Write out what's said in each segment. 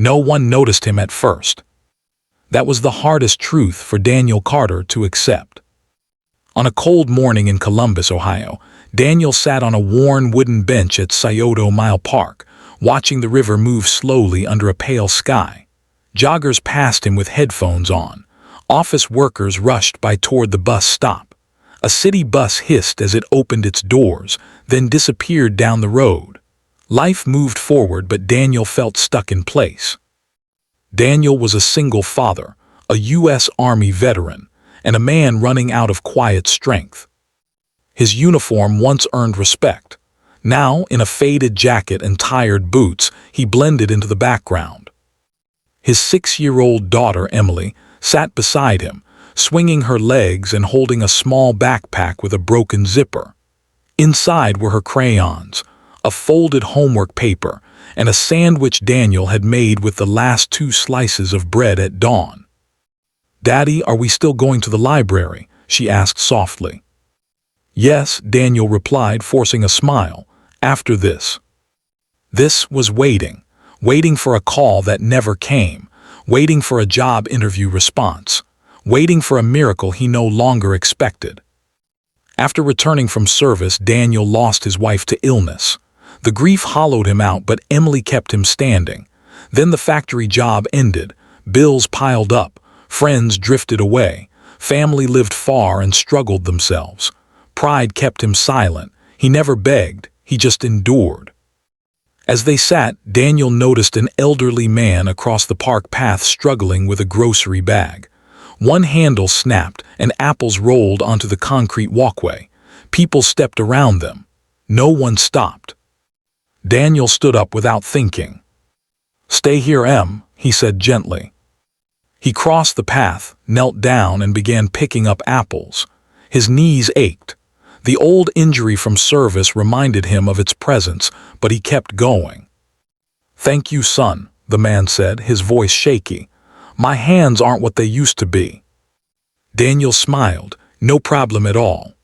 No one noticed him at first. That was the hardest truth for Daniel Carter to accept. On a cold morning in Columbus, Ohio, Daniel sat on a worn wooden bench at Scioto Mile Park, watching the river move slowly under a pale sky. Joggers passed him with headphones on. Office workers rushed by toward the bus stop. A city bus hissed as it opened its doors, then disappeared down the road. Life moved forward, but Daniel felt stuck in place. Daniel was a single father, a U.S. Army veteran, and a man running out of quiet strength. His uniform once earned respect. Now, in a faded jacket and tired boots, he blended into the background. His 6-year-old daughter, Emily, sat beside him, swinging her legs and holding a small backpack with a broken zipper. Inside were her crayons, a folded homework paper, and a sandwich Daniel had made with the last 2 slices of bread at dawn. "Daddy, are we still going to the library?" she asked softly. "Yes," Daniel replied, forcing a smile. "After this." This was waiting for a call that never came, waiting for a job interview response, waiting for a miracle he no longer expected. After returning from service, Daniel lost his wife to illness. The grief hollowed him out, but Emily kept him standing. Then the factory job ended, bills piled up, friends drifted away, family lived far and struggled themselves. Pride kept him silent. He never begged, he just endured. As they sat, Daniel noticed an elderly man across the park path struggling with a grocery bag. One handle snapped and apples rolled onto the concrete walkway. People stepped around them. No one stopped. Daniel stood up without thinking. "Stay here, Em," he said gently. He crossed the path, knelt down, and began picking up apples. His knees ached. The old injury from service reminded him of its presence, but he kept going. "Thank you, son," the man said, his voice shaky. "My hands aren't what they used to be." Daniel smiled. "No problem at all."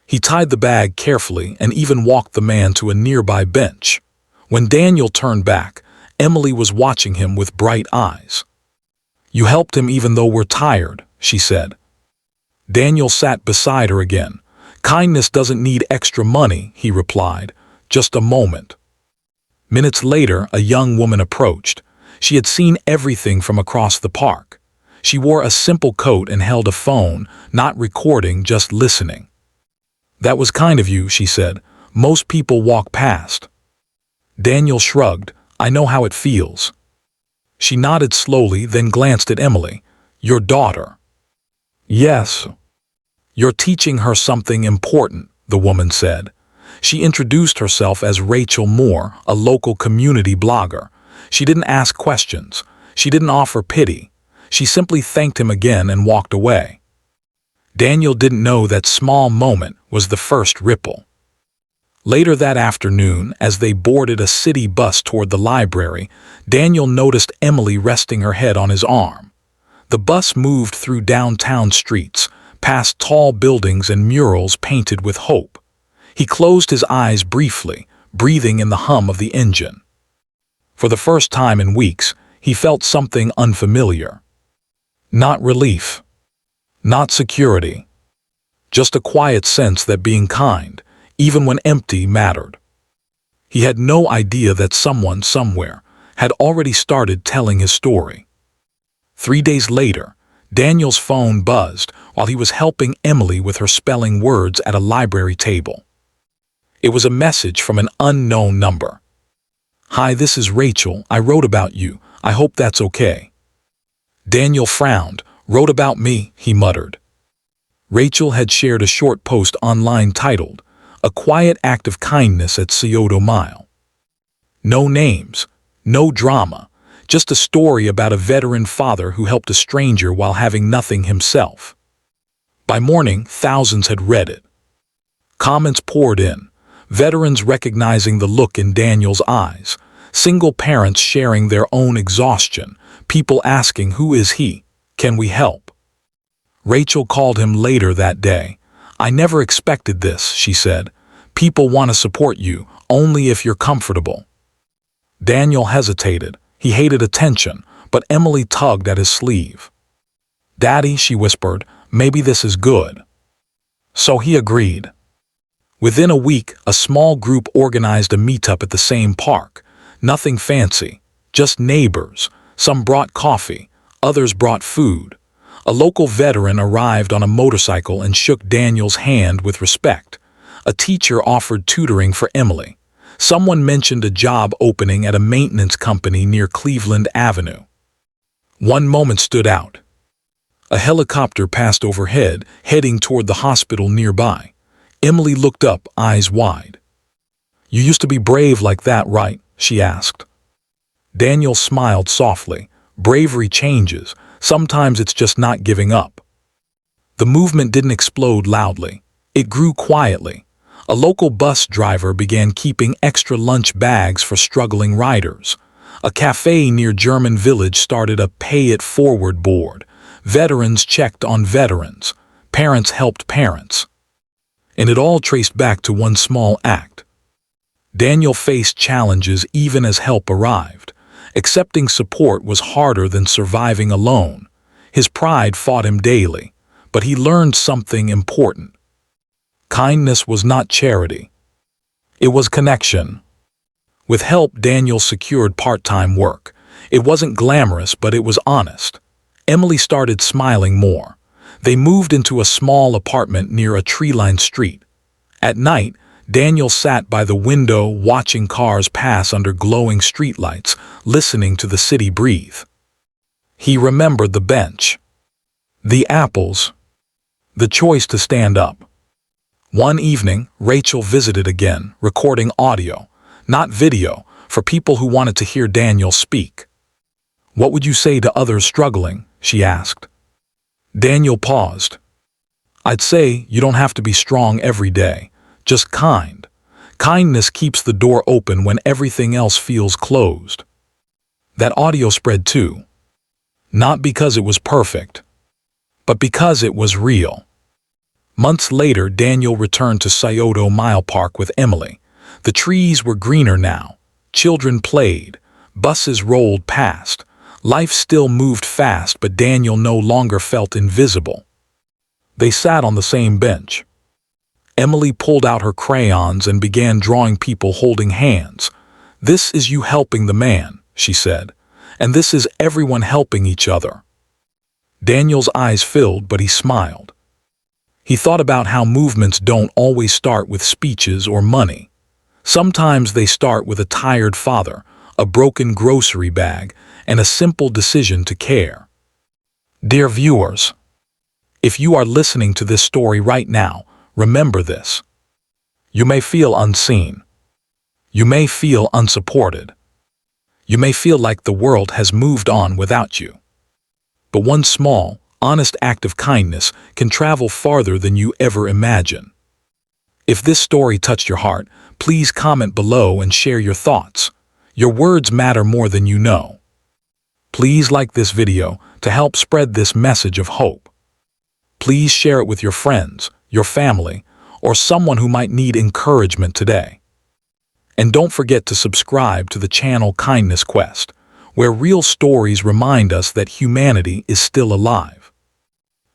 He tied the bag carefully and even walked the man to a nearby bench. When Daniel turned back, Emily was watching him with bright eyes. "You helped him even though we're tired," she said. Daniel sat beside her again. "Kindness doesn't need extra money," he replied. "Just a moment." Minutes later, a young woman approached. She had seen everything from across the park. She wore a simple coat and held a phone, not recording, just listening. "That was kind of you," she said. "Most people walk past." Daniel shrugged. "I know how it feels." She nodded slowly, then glanced at Emily. "Your daughter." "Yes." "You're teaching her something important," the woman said. She introduced herself as Rachel Moore, a local community blogger. She didn't ask questions. She didn't offer pity. She simply thanked him again and walked away. Daniel didn't know that small moment was the first ripple. Later that afternoon, as they boarded a city bus toward the library, Daniel noticed Emily resting her head on his arm. The bus moved through downtown streets, past tall buildings and murals painted with hope. He closed his eyes briefly, breathing in the hum of the engine. For the first time in weeks, he felt something unfamiliar. Not relief. Not security. Just a quiet sense that being kind, even when empty, mattered. He had no idea that someone somewhere had already started telling his story. 3 days later, Daniel's phone buzzed while he was helping Emily with her spelling words at a library table. It was a message from an unknown number. "Hi, this is Rachel. I wrote about you. I hope that's okay." Daniel frowned. "Wrote about me," he muttered. Rachel had shared a short post online titled, "A Quiet Act of Kindness at Scioto Mile." No names, no drama, just a story about a veteran father who helped a stranger while having nothing himself. By morning, thousands had read it. Comments poured in, veterans recognizing the look in Daniel's eyes, single parents sharing their own exhaustion, people asking, "Who is he? Can we help?" Rachel called him later that day. "I never expected this," she said. "People want to support you, only if you're comfortable." Daniel hesitated. He hated attention, but Emily tugged at his sleeve. "Daddy," she whispered, "maybe this is good." So he agreed. Within a week, a small group organized a meetup at the same park. Nothing fancy, just neighbors. Some brought coffee, others brought food. A local veteran arrived on a motorcycle and shook Daniel's hand with respect. A teacher offered tutoring for Emily. Someone mentioned a job opening at a maintenance company near Cleveland Avenue. One moment stood out. A helicopter passed overhead, heading toward the hospital nearby. Emily looked up, eyes wide. "You used to be brave like that, right?" she asked. Daniel smiled softly. "Bravery changes. Sometimes it's just not giving up." The movement didn't explode loudly. It grew quietly. A local bus driver began keeping extra lunch bags for struggling riders. A cafe near German Village started a pay-it-forward board. Veterans checked on veterans. Parents helped parents. And it all traced back to one small act. Daniel faced challenges even as help arrived. Accepting support was harder than surviving alone. His pride fought him daily, but he learned something important. Kindness was not charity. It was connection. With help, Daniel secured part-time work. It wasn't glamorous, but it was honest. Emily started smiling more. They moved into a small apartment near a tree-lined street. At night, Daniel sat by the window watching cars pass under glowing streetlights, listening to the city breathe. He remembered the bench, the apples, the choice to stand up. One evening, Rachel visited again, recording audio, not video, for people who wanted to hear Daniel speak. "What would you say to others struggling?" she asked. Daniel paused. "I'd say you don't have to be strong every day, just kind. Kindness keeps the door open when everything else feels closed." That audio spread too. Not because it was perfect, but because it was real. Months later, Daniel returned to Scioto Mile Park with Emily. The trees were greener now. Children played. Buses rolled past. Life still moved fast, but Daniel no longer felt invisible. They sat on the same bench. Emily pulled out her crayons and began drawing people holding hands. "This is you helping the man," she said, "and this is everyone helping each other." Daniel's eyes filled, but he smiled. He thought about how movements don't always start with speeches or money. Sometimes they start with a tired father, a broken grocery bag, and a simple decision to care. Dear viewers, if you are listening to this story right now, remember this. You may feel unseen. You may feel unsupported. You may feel like the world has moved on without you. But one small, honest act of kindness can travel farther than you ever imagine. If this story touched your heart, please comment below and share your thoughts. Your words matter more than you know. Please like this video to help spread this message of hope. Please share it with your friends, your family, or someone who might need encouragement today. And don't forget to subscribe to the channel Kindness Quest, where real stories remind us that humanity is still alive.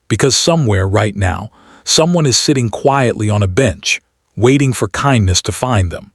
Because somewhere right now, someone is sitting quietly on a bench, waiting for kindness to find them.